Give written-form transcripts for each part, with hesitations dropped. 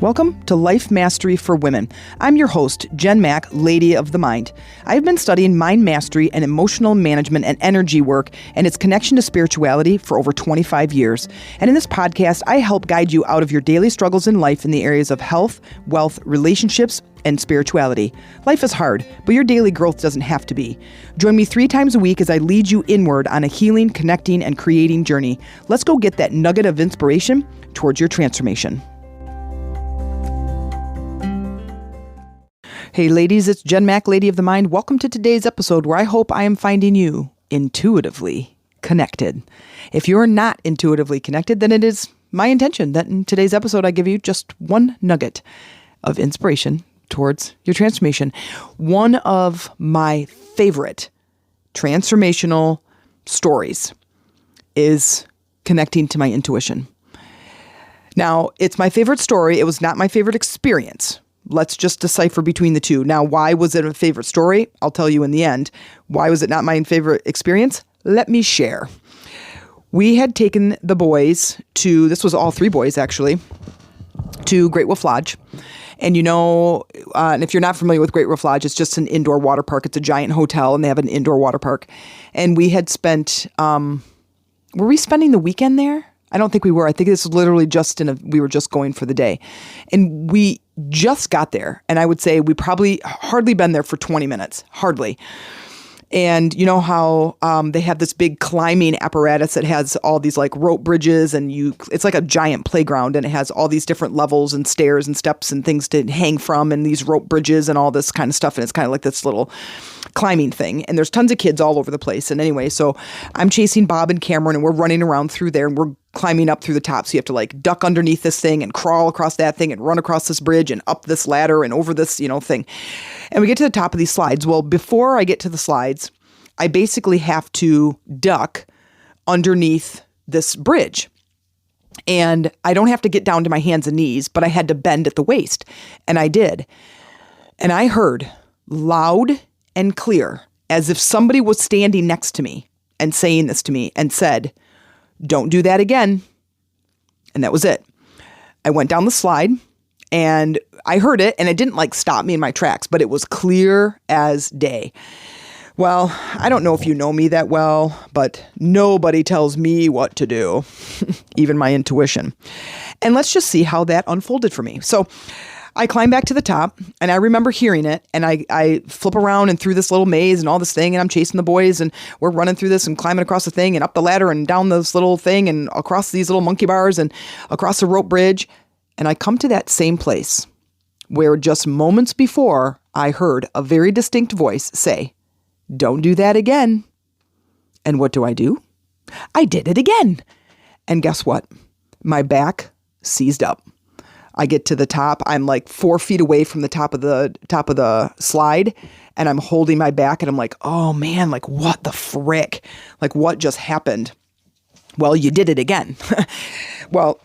Welcome to Life Mastery for Women. I'm your host, Jen Mack, Lady of the Mind. I've been studying mind mastery and emotional management and energy work and its connection to spirituality for over 25 years. And in this podcast, I help guide you out of your daily struggles in life in the areas of health, wealth, relationships, and spirituality. Life is hard, but your daily growth doesn't have to be. Join me 3 times a week as I lead you inward on a healing, connecting, and creating journey. Let's go get that nugget of inspiration towards your transformation. Hey ladies, it's Jen Mack, Lady of the Mind. Welcome to today's episode where I hope I am finding you intuitively connected. If you're not intuitively connected, then it is my intention that in today's episode I give you just one nugget of inspiration towards your transformation. One of my favorite transformational stories is connecting to my intuition. Now, it's my favorite story. It was not my favorite experience. Let's just decipher between the two. Now, why was it a favorite story? I'll tell you in the end. Why was it not my favorite experience? Let me share. We had taken the boys to, this was all 3 boys actually, to Great Wolf Lodge. And and if you're not familiar with Great Wolf Lodge, it's just an indoor water park. It's a giant hotel and they have an indoor water park. And we had spent, were we spending the weekend there? I don't think we were. I think this was literally we were just going for the day. And we just got there. And I would say we probably hardly been there for 20 minutes. Hardly. And you know how they have this big climbing apparatus that has all these like rope bridges and it's like a giant playground and it has all these different levels and stairs and steps and things to hang from and these rope bridges and all this kind of stuff. And it's kind of like this little climbing thing. And there's tons of kids all over the place. And anyway, so I'm chasing Bob and Cameron and we're running around through there and we're climbing up through the top. So you have to like duck underneath this thing and crawl across that thing and run across this bridge and up this ladder and over this, thing. And we get to the top of these slides. Well, before I get to the slides, I basically have to duck underneath this bridge. And I don't have to get down to my hands and knees, but I had to bend at the waist. And I did. And I heard loud and clear, as if somebody was standing next to me and saying this to me and said, "Don't do that again." And that was it. I went down the slide and I heard it and it didn't stop me in my tracks, but it was clear as day. Well, I don't know if you know me that well, but nobody tells me what to do, even my intuition. And let's just see how that unfolded for me. So I climb back to the top and I remember hearing it and I flip around and through this little maze and all this thing and I'm chasing the boys and we're running through this and climbing across the thing and up the ladder and down this little thing and across these little monkey bars and across the rope bridge. And I come to that same place where just moments before I heard a very distinct voice say, "Don't do that again." And what do? I did it again. And guess what? My back seized up. I get to the top. I'm like 4 feet away from the top of the slide and I'm holding my back and I'm like, oh man, what the frick? What just happened? Well, you did it again. Well,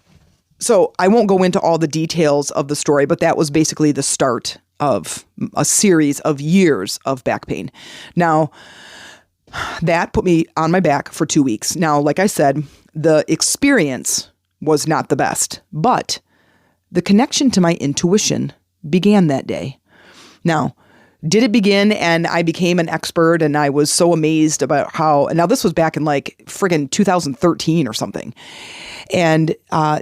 so I won't go into all the details of the story, but that was basically the start of a series of years of back pain. Now, that put me on my back for 2 weeks. Now, like I said, the experience was not the best, but the connection to my intuition began that day. Now, did it begin and I became an expert and I was so amazed about how, and now this was back in friggin' 2013 or something. And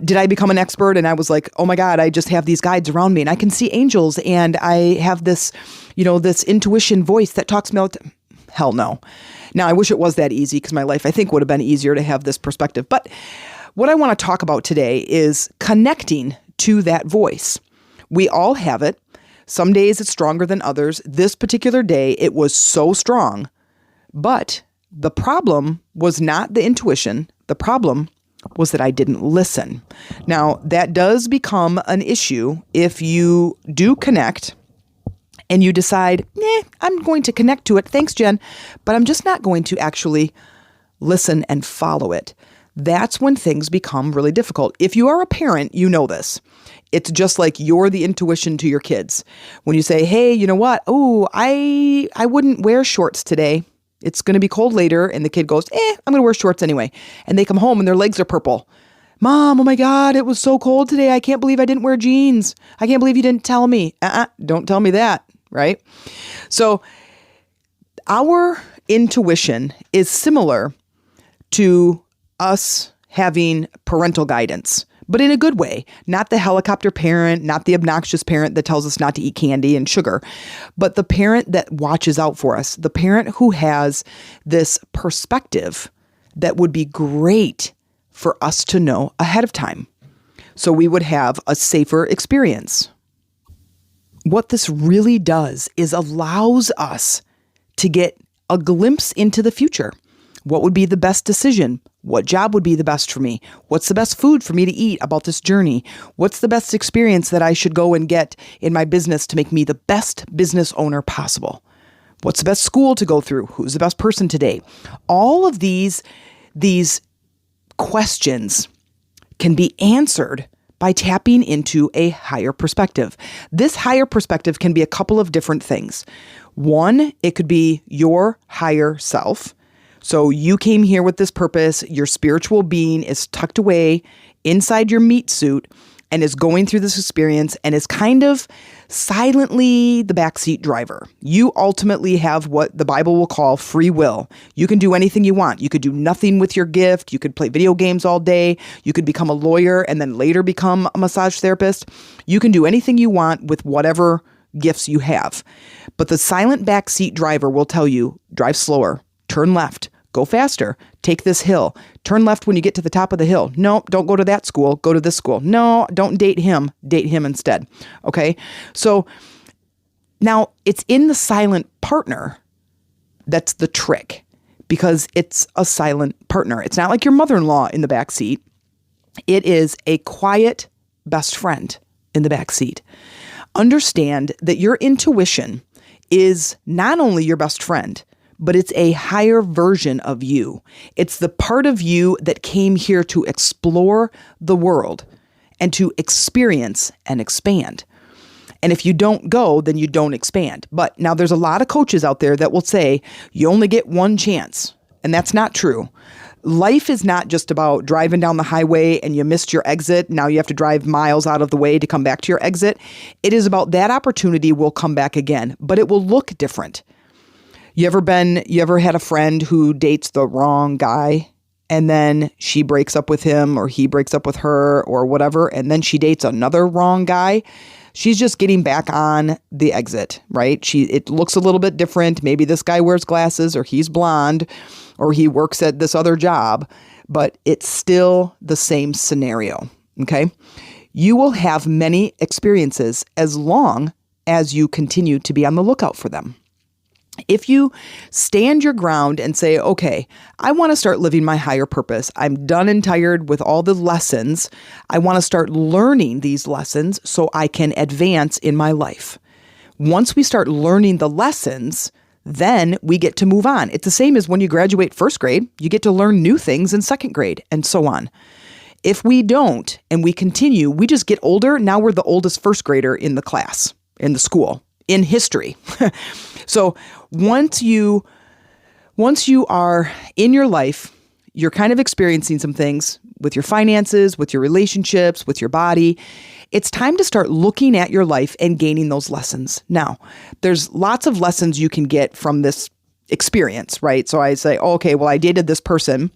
did I become an expert and I was like, oh my God, I just have these guides around me and I can see angels and I have this, this intuition voice that talks to me all the time. Hell no. Now, I wish it was that easy because my life, I think, would have been easier to have this perspective. But what I want to talk about today is connecting to that voice. We all have it. Some days it's stronger than others. This particular day, it was so strong. But the problem was not the intuition. The problem was that I didn't listen. Now, that does become an issue if you do connect and you decide, I'm going to connect to it. Thanks, Jen. But I'm just not going to actually listen and follow it. That's when things become really difficult. If you are a parent, you know this. It's just like you're the intuition to your kids. When you say, hey, you know what? Oh, I wouldn't wear shorts today. It's going to be cold later. And the kid goes, I'm going to wear shorts anyway. And they come home and their legs are purple. Mom, oh my God, it was so cold today. I can't believe I didn't wear jeans. I can't believe you didn't tell me. Don't tell me that, right? So our intuition is similar to us having parental guidance, but in a good way. Not the helicopter parent, not the obnoxious parent that tells us not to eat candy and sugar, but the parent that watches out for us, the parent who has this perspective that would be great for us to know ahead of time, so we would have a safer experience. What this really does is allows us to get a glimpse into the future. What would be the best decision? What job would be the best for me? What's the best food for me to eat about this journey? What's the best experience that I should go and get in my business to make me the best business owner possible? What's the best school to go through? Who's the best person today? All of these questions can be answered by tapping into a higher perspective. This higher perspective can be a couple of different things. One, it could be your higher self. So you came here with this purpose. Your spiritual being is tucked away inside your meat suit and is going through this experience and is kind of silently the backseat driver. You ultimately have what the Bible will call free will. You can do anything you want. You could do nothing with your gift. You could play video games all day. You could become a lawyer and then later become a massage therapist. You can do anything you want with whatever gifts you have. But the silent backseat driver will tell you, drive slower, turn left, go faster, take this hill, turn left when you get to the top of the hill. No, don't go to that school, go to this school. No, don't date him instead. Okay. So now it's in the silent partner that's the trick, because it's a silent partner. It's not like your mother-in-law in the back seat. It is a quiet best friend in the back seat. Understand that your intuition is not only your best friend, but it's a higher version of you. It's the part of you that came here to explore the world and to experience and expand. And if you don't go, then you don't expand. But now there's a lot of coaches out there that will say you only get one chance. And that's not true. Life is not just about driving down the highway and you missed your exit. Now you have to drive miles out of the way to come back to your exit. It is about that opportunity will come back again, but it will look different. You ever had a friend who dates the wrong guy and then she breaks up with him or he breaks up with her or whatever, and then she dates another wrong guy? She's just getting back on the exit, right? It looks a little bit different. Maybe this guy wears glasses or he's blonde or he works at this other job, but it's still the same scenario, okay? You will have many experiences as long as you continue to be on the lookout for them. If you stand your ground and say, okay, I want to start living my higher purpose. I'm done and tired with all the lessons. I want to start learning these lessons so I can advance in my life. Once we start learning the lessons, then we get to move on. It's the same as when you graduate first grade, you get to learn new things in second grade and so on. If we don't and we continue, we just get older. Now we're the oldest first grader in the class, in the school, in history. So once you are in your life, you're kind of experiencing some things with your finances, with your relationships, with your body. It's time to start looking at your life and gaining those lessons. Now, there's lots of lessons you can get from this experience, right? So I say, oh, okay, well, I dated this person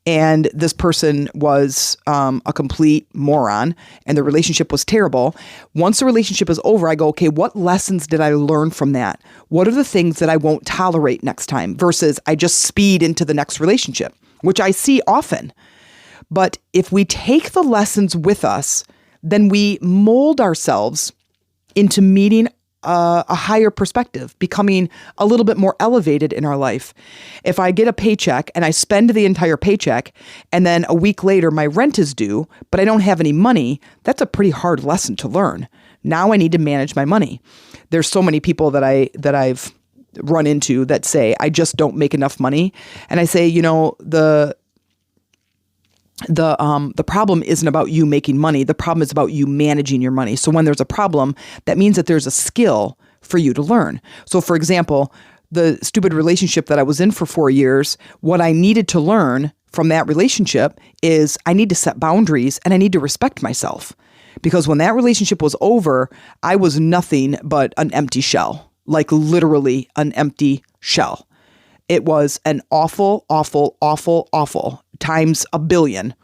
and this person was a complete moron and the relationship was terrible. Once the relationship is over, I go, okay, what lessons did I learn from that? What are the things that I won't tolerate next time versus I just speed into the next relationship, which I see often. But if we take the lessons with us, then we mold ourselves into meeting a higher perspective, becoming a little bit more elevated in our life. If I get a paycheck and I spend the entire paycheck and then a week later my rent is due, but I don't have any money, that's a pretty hard lesson to learn. Now I need to manage my money. There's so many people that I've run into that say, I just don't make enough money. And I say, the problem isn't about you making money. The problem is about you managing your money. So when there's a problem, that means that there's a skill for you to learn. So for example, the stupid relationship that I was in for 4 years, what I needed to learn from that relationship is I need to set boundaries and I need to respect myself. Because when that relationship was over, I was nothing but an empty shell, like literally an empty shell. It was an awful, awful, awful, awful times a billion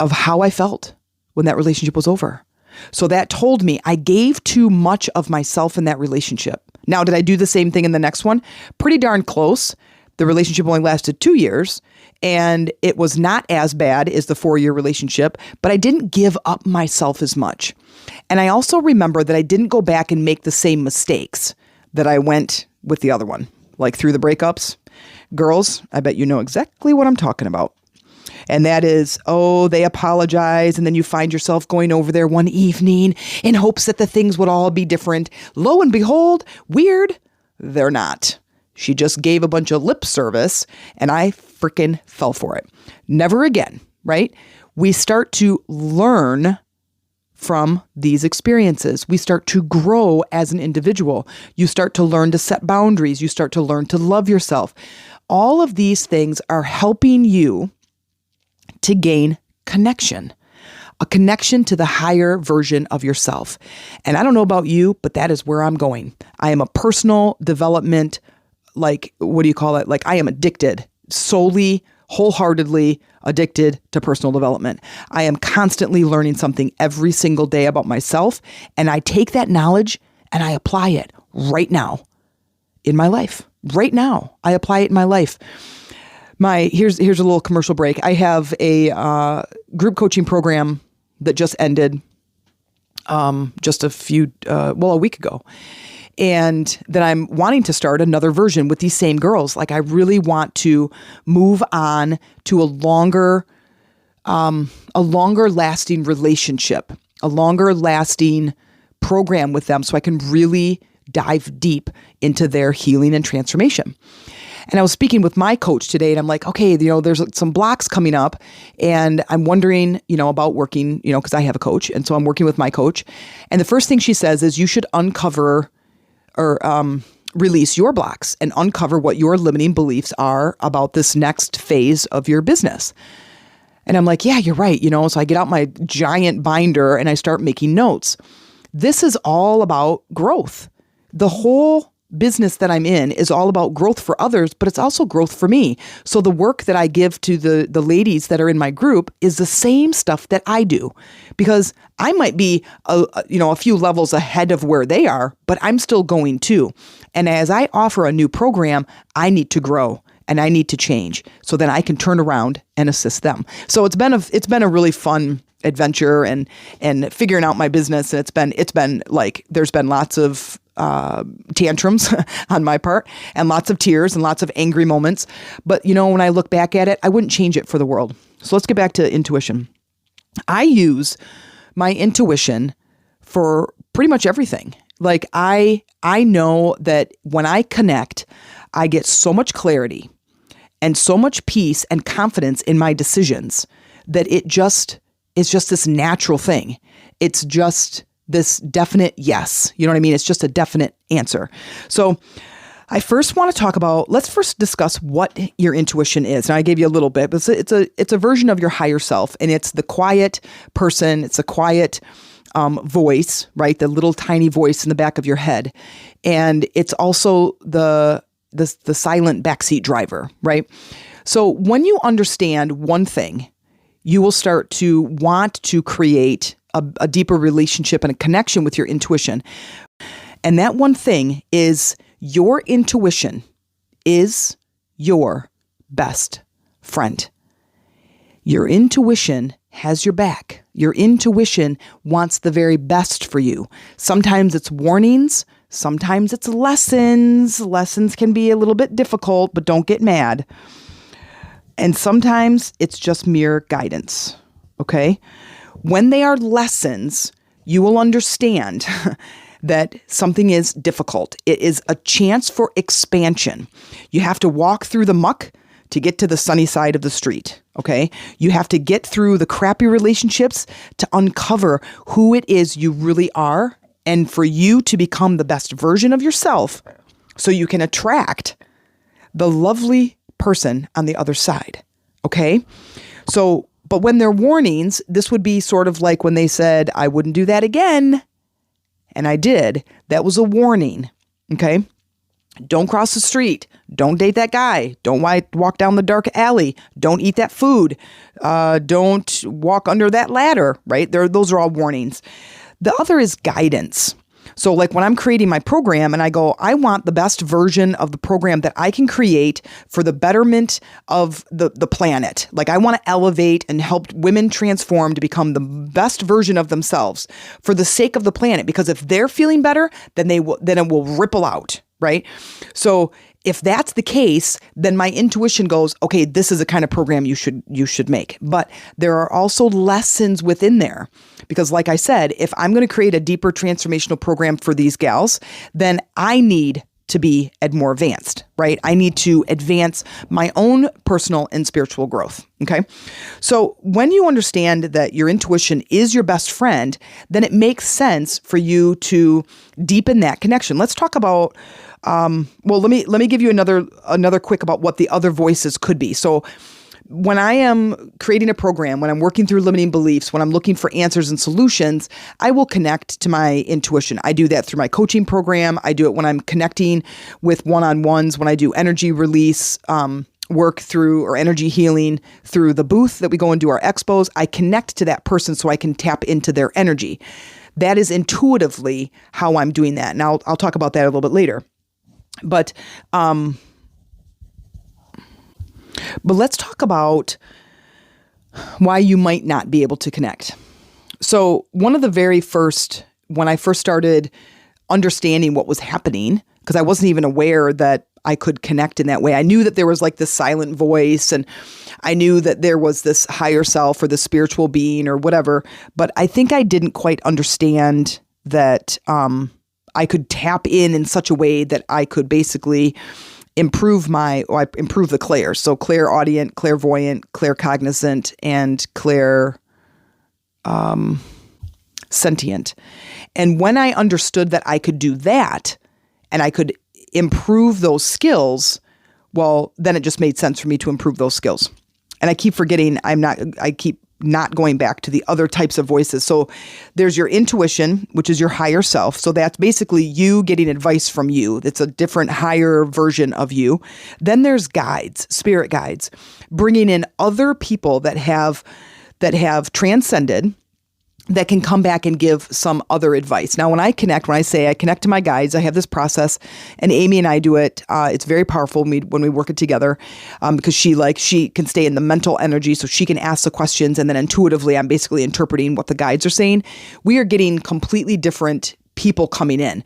of how I felt when that relationship was over. So that told me I gave too much of myself in that relationship. Now, did I do the same thing in the next one? Pretty darn close. The relationship only lasted 2 years, and it was not as bad as the 4-year relationship, but I didn't give up myself as much. And I also remember that I didn't go back and make the same mistakes that I went with the other one, like through the breakups. Girls, I bet you know exactly what I'm talking about. And that is, they apologize, and then you find yourself going over there one evening in hopes that the things would all be different. Lo and behold, weird, they're not. She just gave a bunch of lip service, and I freaking fell for it. Never again, right? We start to learn from these experiences. We start to grow as an individual. You start to learn to set boundaries. You start to learn to love yourself. All of these things are helping you to gain connection, a connection to the higher version of yourself. And I don't know about you, but that is where I'm going. I am a personal development, I am addicted, solely, wholeheartedly addicted to personal development. I am constantly learning something every single day about myself, and I take that knowledge and I apply it right now in my life. Right now, I apply it in my life. Here's a little commercial break. I have a group coaching program that just ended just a week ago. And then I'm wanting to start another version with these same girls. Like I really want to move on to a longer lasting relationship, a longer lasting program with them so I can really dive deep into their healing and transformation. And I was speaking with my coach today and I'm like, okay, there's some blocks coming up and I'm wondering, about working, because I have a coach. And so I'm working with my coach. And the first thing she says is you should uncover or release your blocks and uncover what your limiting beliefs are about this next phase of your business. And I'm like, yeah, you're right. So I get out my giant binder and I start making notes. This is all about growth. The whole business that I'm in is all about growth for others, but it's also growth for me. So the work that I give to the ladies that are in my group is the same stuff that I do, because I might be a few levels ahead of where they are, but I'm still going too. And as I offer a new program, I need to grow and I need to change so that I can turn around and assist them. So it's been a really fun adventure and figuring out my business. And it's been like there's been lots of tantrums on my part and lots of tears and lots of angry moments. But, when I look back at it, I wouldn't change it for the world. So let's get back to intuition. I use my intuition for pretty much everything. Like I know that when I connect, I get so much clarity and so much peace and confidence in my decisions that it's just this natural thing. It's just this definite yes. You know what I mean? It's just a definite answer. So I first want to talk about, let's first discuss what your intuition is. And I gave you a little bit, but it's a version of your higher self, and it's the quiet person. It's a quiet voice, right? The little tiny voice in the back of your head. And it's also the silent backseat driver, right? So when you understand one thing, you will start to want to create a deeper relationship and a connection with your intuition. And that one thing is your intuition is your best friend. Your intuition has your back. Your intuition wants the very best for you. Sometimes it's warnings. Sometimes it's lessons. Lessons can be a little bit difficult, but don't get mad. And sometimes it's just mere guidance. Okay? When they are lessons, you will understand that something is difficult. It is a chance for expansion. You have to walk through the muck to get to the sunny side of the street, okay? You have to get through the crappy relationships to uncover who it is you really are and for you to become the best version of yourself so you can attract the lovely person on the other side. Okay. So, but when they're warnings, this would be sort of like when they said, I wouldn't do that again. And I did. That was a warning. Okay. Don't cross the street. Don't date that guy. Don't walk down the dark alley. Don't eat that food. Don't walk under that ladder, right? Those are all warnings. The other is guidance. So like when I'm creating my program and I go, I want the best version of the program that I can create for the betterment of the planet. Like I want to elevate and help women transform to become the best version of themselves for the sake of the planet. Because if they're feeling better, then it will ripple out, right? So if that's the case, then my intuition goes, okay, this is the kind of program you should make. But there are also lessons within there. Because like I said, if I'm going to create a deeper transformational program for these gals, then I need to be more advanced, right? I need to advance my own personal and spiritual growth. Okay. So when you understand that your intuition is your best friend, then it makes sense for you to deepen that connection. Let's talk about, let me give you another quick about what the other voices could be. So when I am creating a program, when I'm working through limiting beliefs, when I'm looking for answers and solutions, I will connect to my intuition. I do that through my coaching program. I do it when I'm connecting with one-on-ones, when I do energy release work through or energy healing through the booth that we go and do our expos. I connect to that person so I can tap into their energy. That is intuitively how I'm doing that. Now I'll talk about that a little bit later. But let's talk about why you might not be able to connect. So one of the very first, when I first started understanding what was happening, because I wasn't even aware that I could connect in that way. I knew that there was like this silent voice and I knew that there was this higher self or the spiritual being or whatever, but I think I didn't quite understand that I could tap in such a way that I could basically improve the clairs. So clairaudient, clairvoyant, claircognizant, and sentient. And when I understood that I could do that and I could improve those skills, well, then it just made sense for me to improve those skills. And I keep forgetting, I keep not going back to the other types of voices. So there's your intuition, which is your higher self. So that's basically you getting advice from you. It's a different, higher version of you. Then there's guides, spirit guides, bringing in other people that have transcended, that can come back and give some other advice. Now, when I say I connect to my guides, I have this process, and Amy and I do it. It's very powerful when we work it together, because she can stay in the mental energy, so she can ask the questions, and then intuitively, I'm basically interpreting what the guides are saying. We are getting completely different people coming in,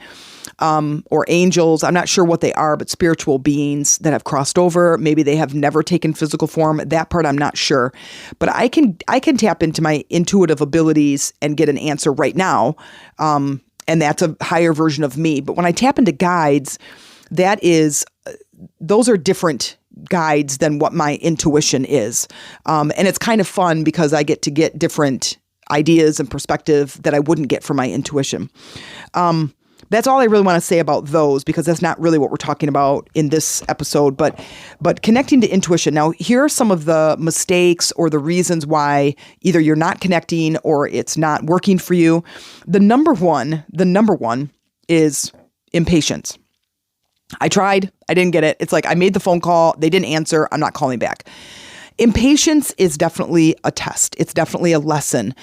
or angels. I'm not sure what they are, but spiritual beings that have crossed over. Maybe they have never taken physical form. That part I'm not sure, but I can tap into my intuitive abilities and get an answer right now. And that's a higher version of me. But when I tap into guides, those are different guides than what my intuition is. And it's kind of fun because I get to get different ideas and perspective that I wouldn't get from my intuition. That's all I really want to say about those, because that's not really what we're talking about in this episode, but connecting to intuition. Now, here are some of the mistakes or the reasons why either you're not connecting or it's not working for you. The number one is impatience. I tried, I didn't get it. It's like I made the phone call, they didn't answer, I'm not calling back. Impatience is definitely a test. It's definitely a lesson.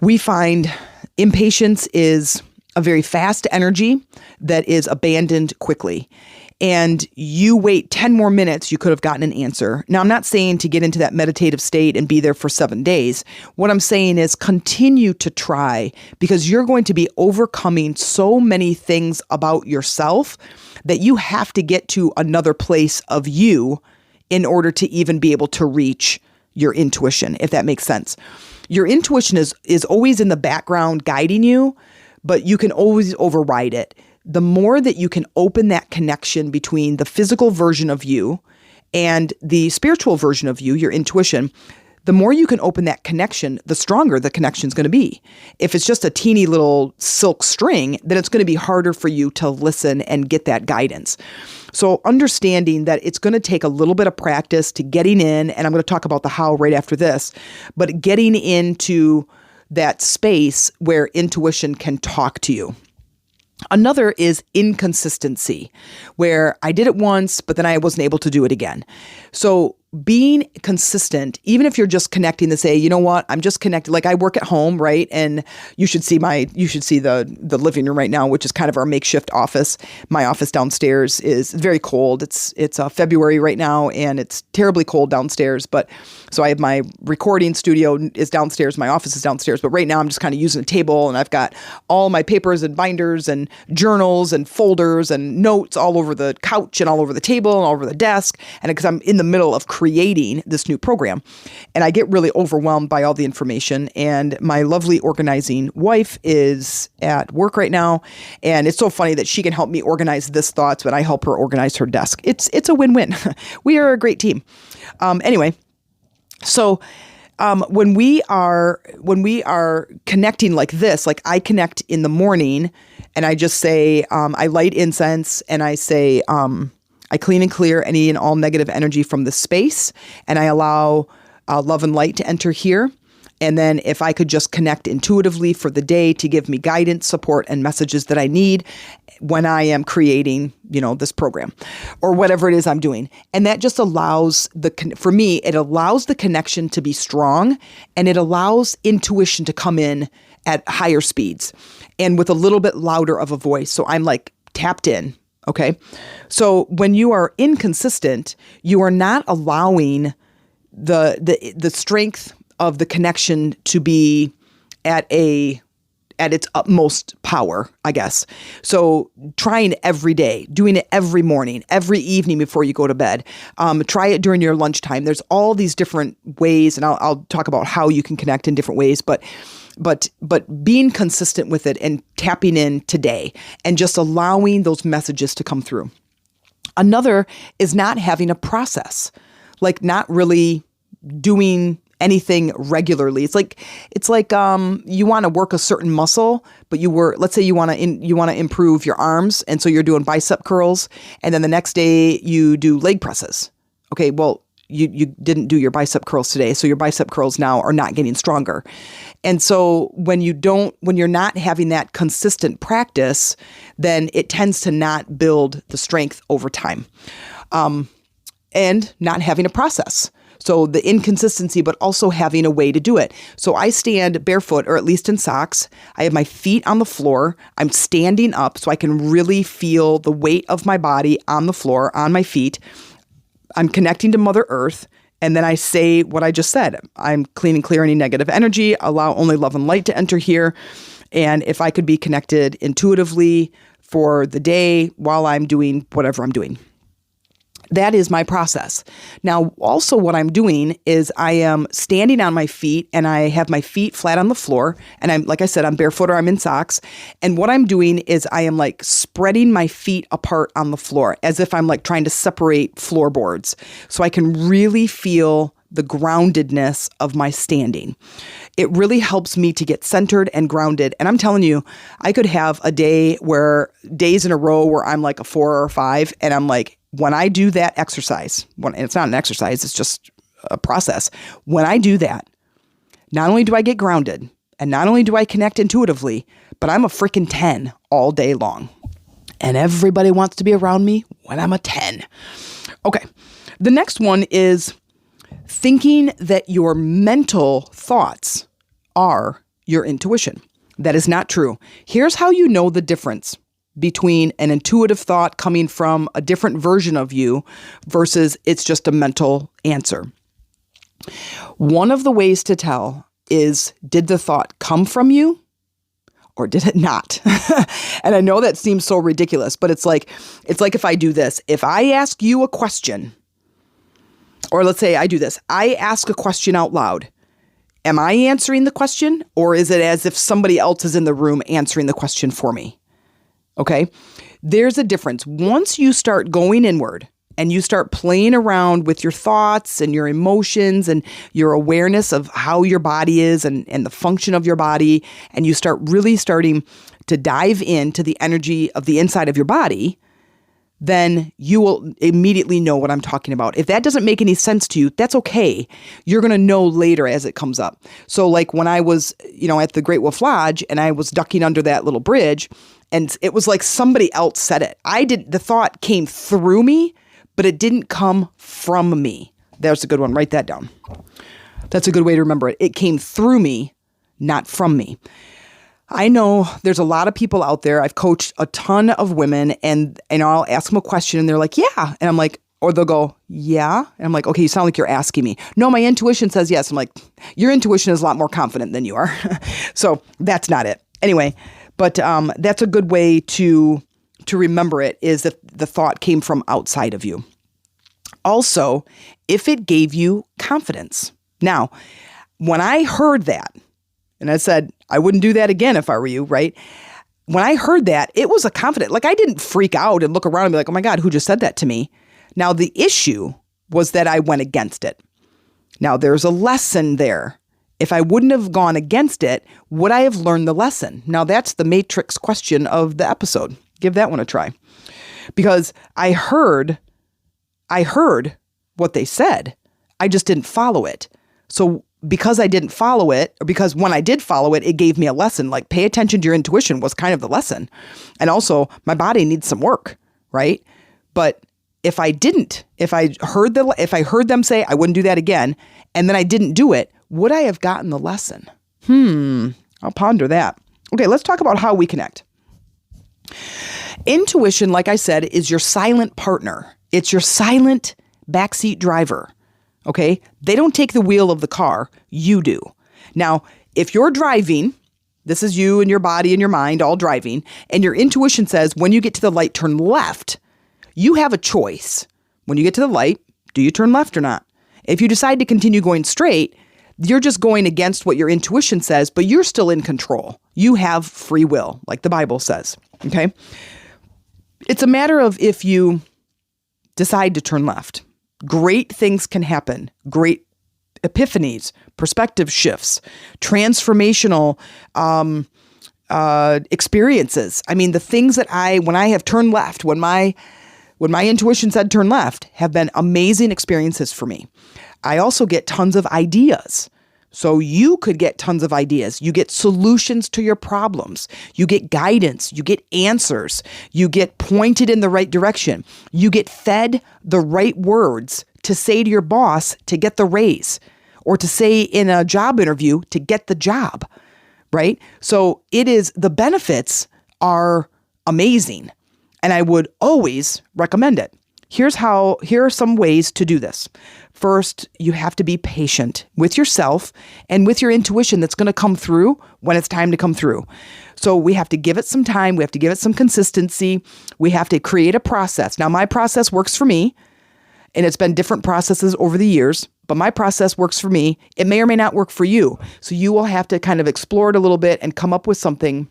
We find impatience is a very fast energy that is abandoned quickly. And you wait 10 more minutes, you could have gotten an answer. Now, I'm not saying to get into that meditative state and be there for 7 days. What I'm saying is continue to try, because you're going to be overcoming so many things about yourself that you have to get to another place of you in order to even be able to reach your intuition, if that makes sense. Your intuition is always in the background guiding you, but you can always override it. The more that you can open that connection between the physical version of you and the spiritual version of you, your intuition, the more you can open that connection, the stronger the connection's going to be. If it's just a teeny little silk string, then it's going to be harder for you to listen and get that guidance. So understanding that it's going to take a little bit of practice to getting in, and I'm going to talk about the how right after this, but getting into that space where intuition can talk to you. Another is inconsistency, where I did it once, but then I wasn't able to do it again. So being consistent, even if you're just connecting to say, you know what, I'm just connected. Like I work at home, right? And you should see the living room right now, which is kind of our makeshift office. My office downstairs is very cold. It's February right now, and it's terribly cold downstairs. But so I have my recording studio is downstairs. My office is downstairs. But right now I'm just kind of using a table, and I've got all my papers and binders and journals and folders and notes all over the couch and all over the table and all over the desk. And because I'm in the middle of creating this new program, and I get really overwhelmed by all the information. And my lovely organizing wife is at work right now, and it's so funny that she can help me organize this thoughts, but I help her organize her desk. It's a win-win. We are a great team. Anyway, so when we are connecting like this, like I connect in the morning, and I just say I light incense, and I say I clean and clear any and all negative energy from the space, and I allow love and light to enter here. And then if I could just connect intuitively for the day to give me guidance, support, and messages that I need when I am creating, this program or whatever it is I'm doing. And that just allows for me, it allows the connection to be strong, and it allows intuition to come in at higher speeds and with a little bit louder of a voice. So I'm like tapped in. Okay. So when you are inconsistent, you are not allowing the strength of the connection to be at its utmost power, I guess. So trying every day, doing it every morning, every evening before you go to bed. Try it during your lunchtime. There's all these different ways, and I'll talk about how you can connect in different ways, but being consistent with it and tapping in today and just allowing those messages to come through. Another is not having a process, like not really doing anything regularly. It's like you want to work a certain muscle, but let's say you want to improve your arms, and so you're doing bicep curls, and then the next day you do leg presses. Okay, well, you didn't do your bicep curls today, so your bicep curls now are not getting stronger. And so when you're not having that consistent practice, then it tends to not build the strength over time. And not having a process. So the inconsistency, but also having a way to do it. So I stand barefoot, or at least in socks. I have my feet on the floor. I'm standing up so I can really feel the weight of my body on the floor, on my feet. I'm connecting to Mother Earth, and then I say what I just said. I'm clean and clear any negative energy, allow only love and light to enter here. And if I could be connected intuitively for the day while I'm doing whatever I'm doing. That is my process. Now, also what I'm doing is I am standing on my feet, and I have my feet flat on the floor, and I'm, like I said, I'm barefoot or I'm in socks. And what I'm doing is I am like spreading my feet apart on the floor as if I'm like trying to separate floorboards so I can really feel the groundedness of my standing. It really helps me to get centered and grounded. And I'm telling you, I could have days in a row where I'm like a 4 or a 5, and I'm like, when I do that exercise, and it's not an exercise, it's just a process. When I do that, not only do I get grounded, and not only do I connect intuitively, but I'm a freaking 10 all day long. And everybody wants to be around me when I'm a 10. Okay. The next one is thinking that your mental thoughts are your intuition. That is not true. Here's how you know the difference between an intuitive thought coming from a different version of you versus it's just a mental answer. One of the ways to tell is, did the thought come from you or did it not? And I know that seems so ridiculous, but it's like if I do this, if I ask you a question, or let's say I do this, I ask a question out loud. Am I answering the question, or is it as if somebody else is in the room answering the question for me? Okay, there's a difference. Once you start going inward and you start playing around with your thoughts and your emotions and your awareness of how your body is and the function of your body, and you start really starting to dive into the energy of the inside of your body, then you will immediately know what I'm talking about. If that doesn't make any sense to you, that's okay. You're going to know later as it comes up. So like when I was, at the Great Wolf Lodge and I was ducking under that little bridge, and it was like somebody else said it. The thought came through me, but it didn't come from me. There's a good one. Write that down. That's a good way to remember it. It came through me, not from me. I know there's a lot of people out there. I've coached a ton of women, and I'll ask them a question and they're like, yeah. And I'm like, or they'll go, yeah. And I'm like, okay, you sound like you're asking me. No, my intuition says yes. I'm like, your intuition is a lot more confident than you are. So that's not it. Anyway, but that's a good way to remember it, is that the thought came from outside of you. Also, if it gave you confidence. Now, when I heard that, and I said, I wouldn't do that again if I were you, right? When I heard that, it was a confident, like I didn't freak out and look around and be like, oh my God, who just said that to me? Now, the issue was that I went against it. Now, there's a lesson there. If I wouldn't have gone against it, would I have learned the lesson? Now, that's the matrix question of the episode. Give that one a try. Because I heard what they said. I just didn't follow it. So because I didn't follow it, or because when I did follow it, it gave me a lesson. Like, pay attention to your intuition was kind of the lesson. And also, my body needs some work, right? But if I heard them say I wouldn't do that again, and then I didn't do it, would I have gotten the lesson? I'll ponder that. Okay, let's talk about how we connect. Intuition, like I said, is your silent partner. It's your silent backseat driver. Okay? They don't take the wheel of the car. You do. Now, if you're driving, this is you and your body and your mind all driving, and your intuition says, when you get to the light, turn left. You have a choice. When you get to the light, do you turn left or not? If you decide to continue going straight, you're just going against what your intuition says, but you're still in control. You have free will, like the Bible says. Okay? It's a matter of if you decide to turn left. Great things can happen. Great epiphanies, perspective shifts, transformational experiences. I mean, the things that when I have turned left, when my intuition said turn left, have been amazing experiences for me. I also get tons of ideas. So you could get tons of ideas. You get solutions to your problems. You get guidance. You get answers. You get pointed in the right direction. You get fed the right words to say to your boss to get the raise, or to say in a job interview to get the job, right? So the benefits are amazing, and I would always recommend it. Here are some ways to do this. First, you have to be patient with yourself and with your intuition that's going to come through when it's time to come through. So we have to give it some time. We have to give it some consistency. We have to create a process. Now, my process works for me, and it's been different processes over the years, but my process works for me. It may or may not work for you. So you will have to kind of explore it a little bit and come up with something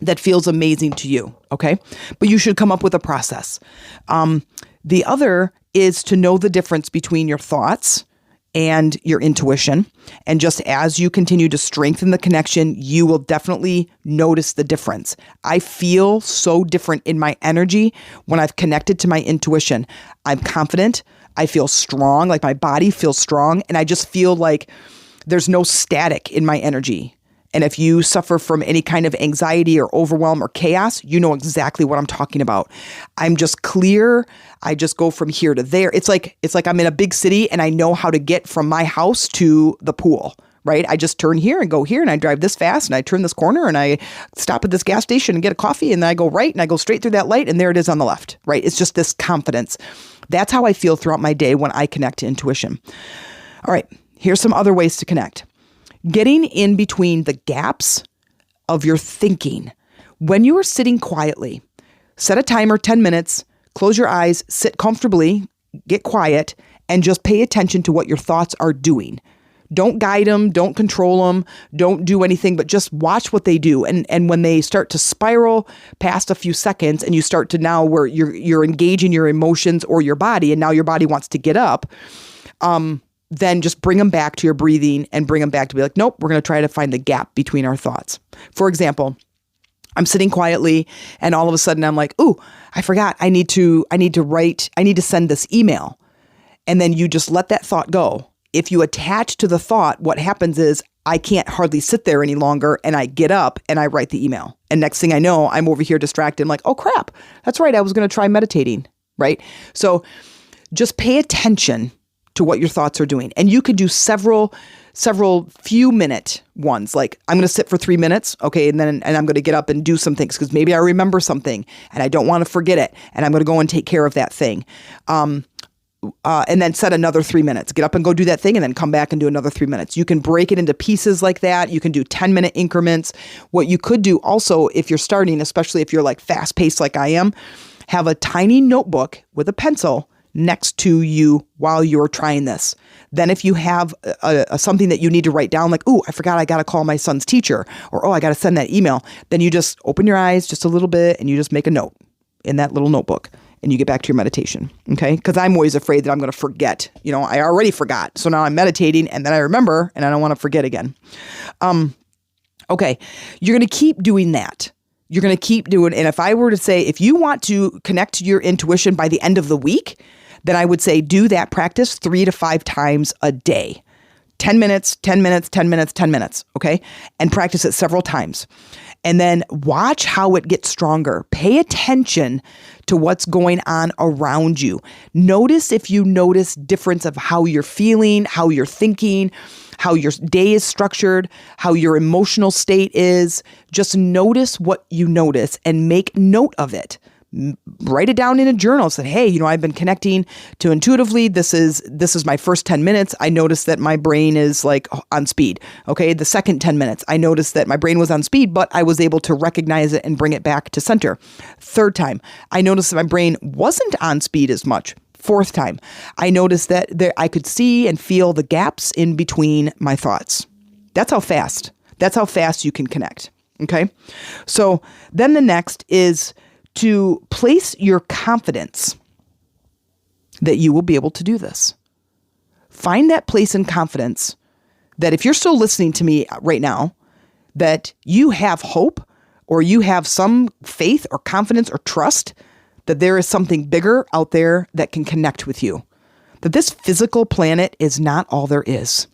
that feels amazing to you, okay? But you should come up with a process. The other is to know the difference between your thoughts and your intuition. And just as you continue to strengthen the connection, you will definitely notice the difference. I feel so different in my energy when I've connected to my intuition. I'm confident. I feel strong, like my body feels strong. And I just feel like there's no static in my energy. And if you suffer from any kind of anxiety or overwhelm or chaos, you know exactly what I'm talking about. I'm just clear. I just go from here to there. It's like I'm in a big city and I know how to get from my house to the pool, right? I just turn here and go here, and I drive this fast, and I turn this corner, and I stop at this gas station and get a coffee, and then I go right and I go straight through that light, and there it is on the left, right? It's just this confidence. That's how I feel throughout my day when I connect to intuition. All right, here's some other ways to connect. Getting in between the gaps of your thinking. When you are sitting quietly, set a timer, 10 minutes, close your eyes, sit comfortably, get quiet, and just pay attention to what your thoughts are doing. Don't guide them. Don't control them. Don't do anything, but just watch what they do. And when they start to spiral past a few seconds and you start to now where you're engaging your emotions or your body, and now your body wants to get up, then just bring them back to your breathing and bring them back to be like, nope, we're going to try to find the gap between our thoughts. For example, I'm sitting quietly and all of a sudden I'm like, ooh, I forgot. I need to send this email. And then you just let that thought go. If you attach to the thought, what happens is I can't hardly sit there any longer, and I get up and I write the email. And next thing I know, I'm over here distracted. I'm like, oh crap, that's right. I was going to try meditating, right? So just pay attention to what your thoughts are doing. And you could do several few minute ones. Like I'm going to sit for 3 minutes. Okay. And I'm going to get up and do some things because maybe I remember something and I don't want to forget it. And I'm going to go and take care of that thing. And then set another 3 minutes, get up and go do that thing and then come back and do another 3 minutes. You can break it into pieces like that. You can do 10-minute increments. What you could do also, if you're starting, especially if you're like fast paced like I am, have a tiny notebook with a pencil next to you while you're trying this. Then if you have something that you need to write down, like, oh, I forgot I got to call my son's teacher, or, oh, I got to send that email. Then you just open your eyes just a little bit and you just make a note in that little notebook. And you get back to your meditation, okay? Because I'm always afraid that I'm going to forget. I already forgot. So now I'm meditating and then I remember and I don't want to forget again. Okay, you're going to keep doing that. You're going to keep doing, and if I were to say, if you want to connect to your intuition by the end of the week, then I would say do that practice 3 to 5 times a day. 10 minutes, 10 minutes, 10 minutes, 10 minutes, okay? And practice it several times. And then watch how it gets stronger. Pay attention to what's going on around you. Notice if you notice difference of how you're feeling, how you're thinking, how your day is structured, how your emotional state is. Just notice what you notice and make note of it. Write it down in a journal. Say, hey, I've been connecting to intuitively. This is my first 10 minutes. I noticed that my brain is like on speed. Okay. The second 10 minutes, I noticed that my brain was on speed, but I was able to recognize it and bring it back to center. Third time, I noticed that my brain wasn't on speed as much. Fourth time, I noticed that I could see and feel the gaps in between my thoughts. That's how fast you can connect. Okay. So then the next is to place your confidence that you will be able to do this. Find that place in confidence that if you're still listening to me right now, that you have hope or you have some faith or confidence or trust that there is something bigger out there that can connect with you. That this physical planet is not all there is.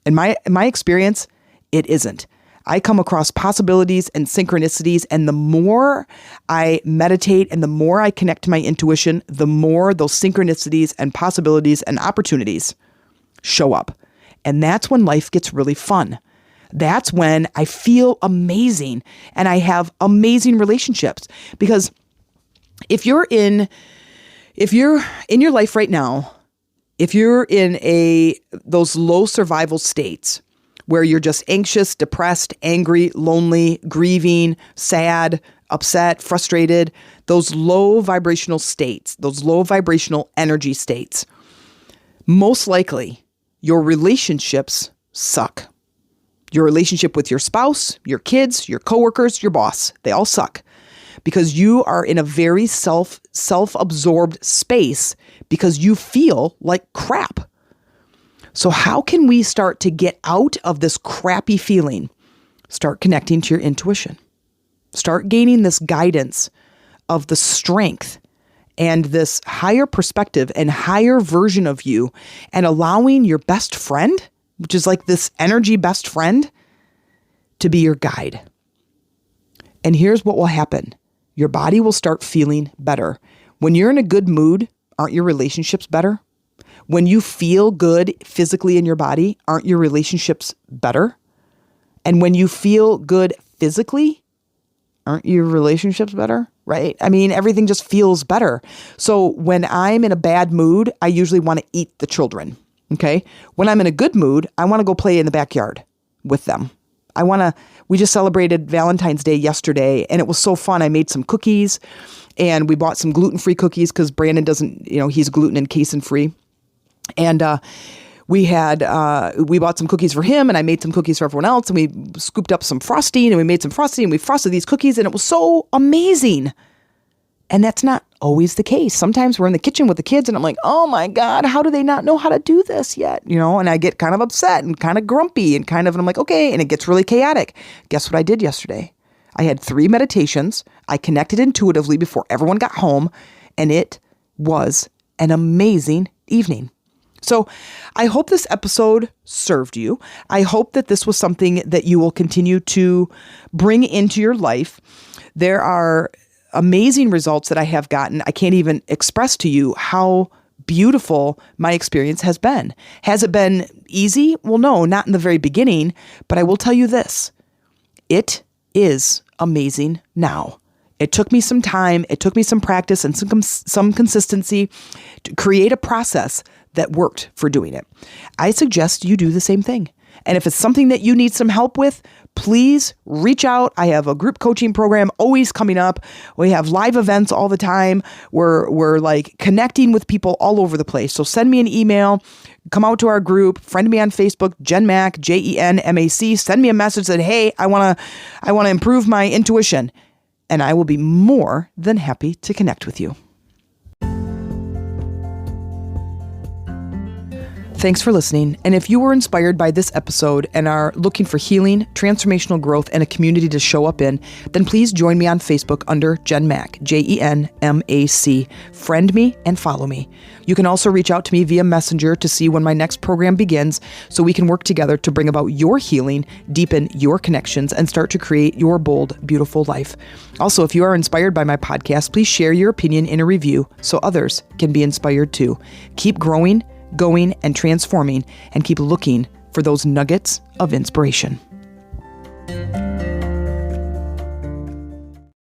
In my experience, it isn't. I come across possibilities and synchronicities, and the more I meditate and the more I connect to my intuition, the more those synchronicities and possibilities and opportunities show up. And that's when life gets really fun. That's when I feel amazing and I have amazing relationships. Because if you're in your life right now, if you're in those low survival states, where you're just anxious, depressed, angry, lonely, grieving, sad, upset, frustrated, those low vibrational states, those low vibrational energy states, most likely your relationships suck. Your relationship with your spouse, your kids, your coworkers, your boss, they all suck because you are in a very self-absorbed space because you feel like crap. So how can we start to get out of this crappy feeling? Start connecting to your intuition. Start gaining this guidance of the strength and this higher perspective and higher version of you, and allowing your best friend, which is like this energy best friend, to be your guide. And here's what will happen. Your body will start feeling better. When you're in a good mood, aren't your relationships better? When you feel good physically in your body, aren't your relationships better? And when you feel good physically, aren't your relationships better? Right? I mean, everything just feels better. So when I'm in a bad mood, I usually want to eat the children. Okay? When I'm in a good mood, I want to go play in the backyard with them. We just celebrated Valentine's Day yesterday, and it was so fun. I made some cookies, and we bought some gluten-free cookies because Brandon doesn't, he's gluten and casein free. And we bought some cookies for him, and I made some cookies for everyone else, and we scooped up some frosting, and we made some frosting, and we frosted these cookies, and it was so amazing. And that's not always the case. Sometimes we're in the kitchen with the kids and I'm like, oh my God, how do they not know how to do this yet? And I get kind of upset and kind of grumpy and I'm like, okay. And it gets really chaotic. Guess what I did yesterday? I had 3 meditations. I connected intuitively before everyone got home, and it was an amazing evening. So I hope this episode served you. I hope that this was something that you will continue to bring into your life. There are amazing results that I have gotten. I can't even express to you how beautiful my experience has been. Has it been easy? Well, no, not in the very beginning, but I will tell you this. It is amazing now. It took me some time. It took me some practice and some consistency to create a process that worked for doing it. I suggest you do the same thing. And if it's something that you need some help with, please reach out. I have a group coaching program always coming up. We have live events all the time. We're like connecting with people all over the place. So send me an email, come out to our group, friend me on Facebook, Jen Mac, JENMAC. Send me a message that, hey, I want to improve my intuition. And I will be more than happy to connect with you. Thanks for listening. And if you were inspired by this episode and are looking for healing, transformational growth, and a community to show up in, then please join me on Facebook under Jen Mac, JENMAC. Friend me and follow me. You can also reach out to me via Messenger to see when my next program begins so we can work together to bring about your healing, deepen your connections, and start to create your bold, beautiful life. Also, if you are inspired by my podcast, please share your opinion in a review so others can be inspired too. Keep growing, going, and transforming, and keep looking for those nuggets of inspiration.